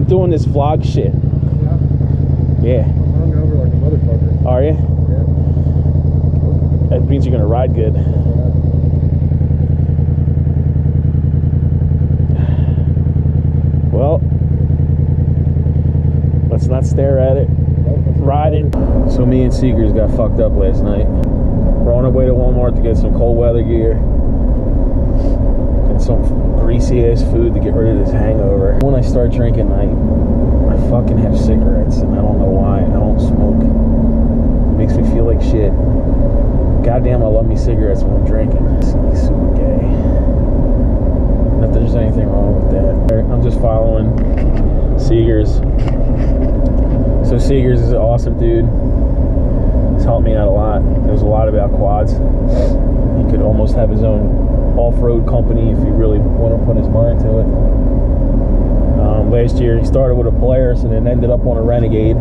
doing this vlog shit. Yeah. I'm hungover like a motherfucker. Are you? Yeah. That means you're gonna ride good. Well, let's not stare at it. Ride it. So me and Seegers got fucked up last night. We're on our way to Walmart to get some cold weather gear and some greasy ass food to get rid of this hangover. When I start drinking, I fucking have cigarettes, and I don't know why. I don't smoke. It makes me feel like shit. Goddamn, I love me cigarettes when I'm drinking. It's super gay. Not that there's anything wrong with that. I'm just following Seegers. So Seegers is an awesome dude. He's helped me out a lot. Knows a lot about quads. He could almost have his own off-road company if he really want to put his mind to it. Last year he started with a Polaris and then ended up on a Renegade.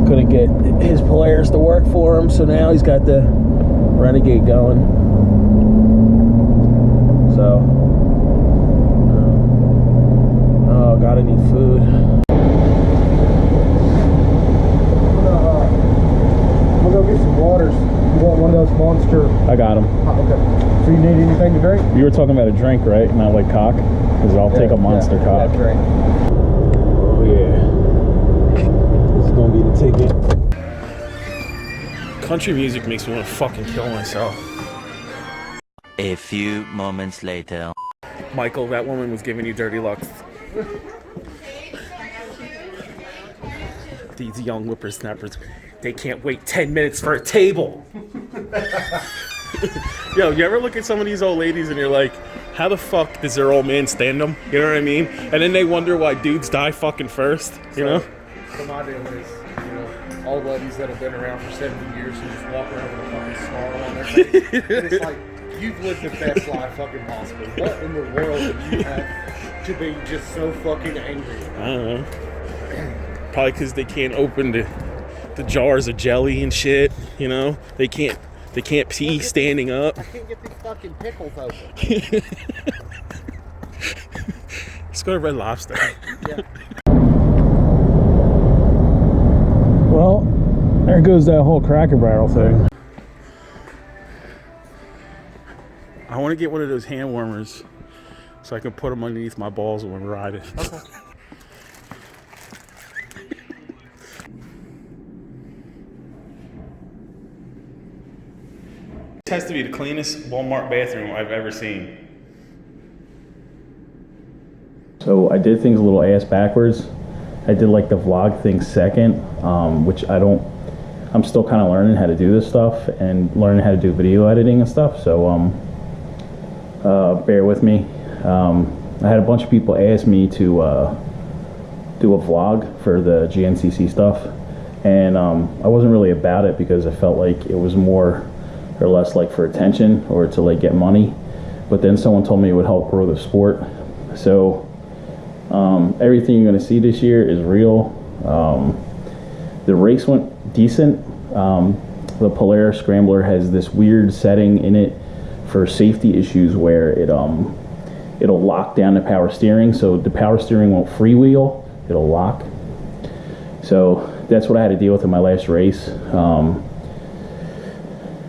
Couldn't get his Polaris to work for him, so now he's got the Renegade going. So, oh God, I need food. We'll go get some waters. You want one of those monster? I got them. Okay. So you need anything to drink? You were talking about a drink, right? Not like cock? Because I'll take a monster cock. That's right. Oh yeah. This is gonna be the ticket. Country music makes me want to fucking kill myself. A few moments later. Michael, that woman was giving you dirty looks. These young whippersnappers, they can't wait 10 minutes for a table. Yo, you ever look at some of these old ladies and you're like, how the fuck does their old man stand them? You know what I mean? And then they wonder why dudes die fucking first, you know? So my deal is, you know, old ladies that have been around for 70 years who just walk around with a fucking snarl on their face. And it's like, you've lived the best life fucking possible. What in the world do you have to be just so fucking angry? I don't know. Probably because they can't open the jars of jelly and shit, you know? They can't pee standing up. I can't get these fucking pickles open. Let's go to Red Lobster. Yeah. Well, there goes that whole Cracker Barrel thing. I want to get one of those hand warmers so I can put them underneath my balls when we're riding. Okay. This has to be the cleanest Walmart bathroom I've ever seen. So I did things a little ass backwards. I did like the vlog thing second, which I'm still kind of learning how to do this stuff and learning how to do video editing and stuff. So bear with me. I had a bunch of people ask me to do a vlog for the GNCC stuff, and I wasn't really about it because I felt like it was more or less like for attention or to like get money. But then someone told me it would help grow the sport. So everything you're going to see this year is real. The race went decent. The Polaris Scrambler has this weird setting in it for safety issues where it'll lock down the power steering, so the power steering won't freewheel, it'll lock. So that's what I had to deal with in my last race.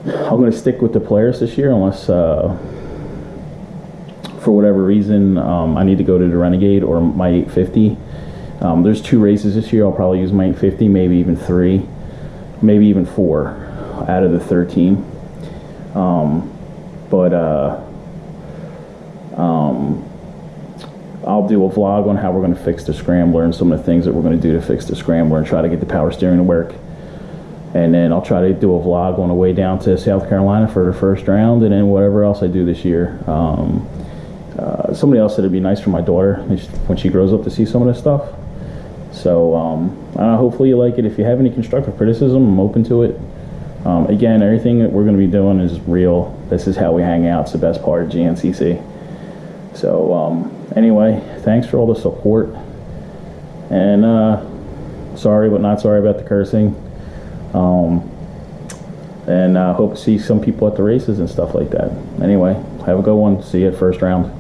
I'm going to stick with the Polaris this year unless for whatever reason I need to go to the Renegade or my 850. There's 2 races this year. I'll probably use my 850, maybe even 3, maybe even 4 out of the 13. I'll do a vlog on how we're going to fix the Scrambler and some of the things that we're going to do to fix the Scrambler and try to get the power steering to work. And then I'll try to do a vlog on the way down to South Carolina for the first round, and then whatever else I do this year. Somebody else said it'd be nice for my daughter when she grows up to see some of this stuff. So hopefully you like it. If you have any constructive criticism, I'm open to it. Again, everything that we're going to be doing is real. This is how we hang out. It's the best part of GNCC. So anyway, thanks for all the support. And sorry, but not sorry about the cursing. And hope to see some people at the races and stuff like that. Anyway, have a good one. See you at first round.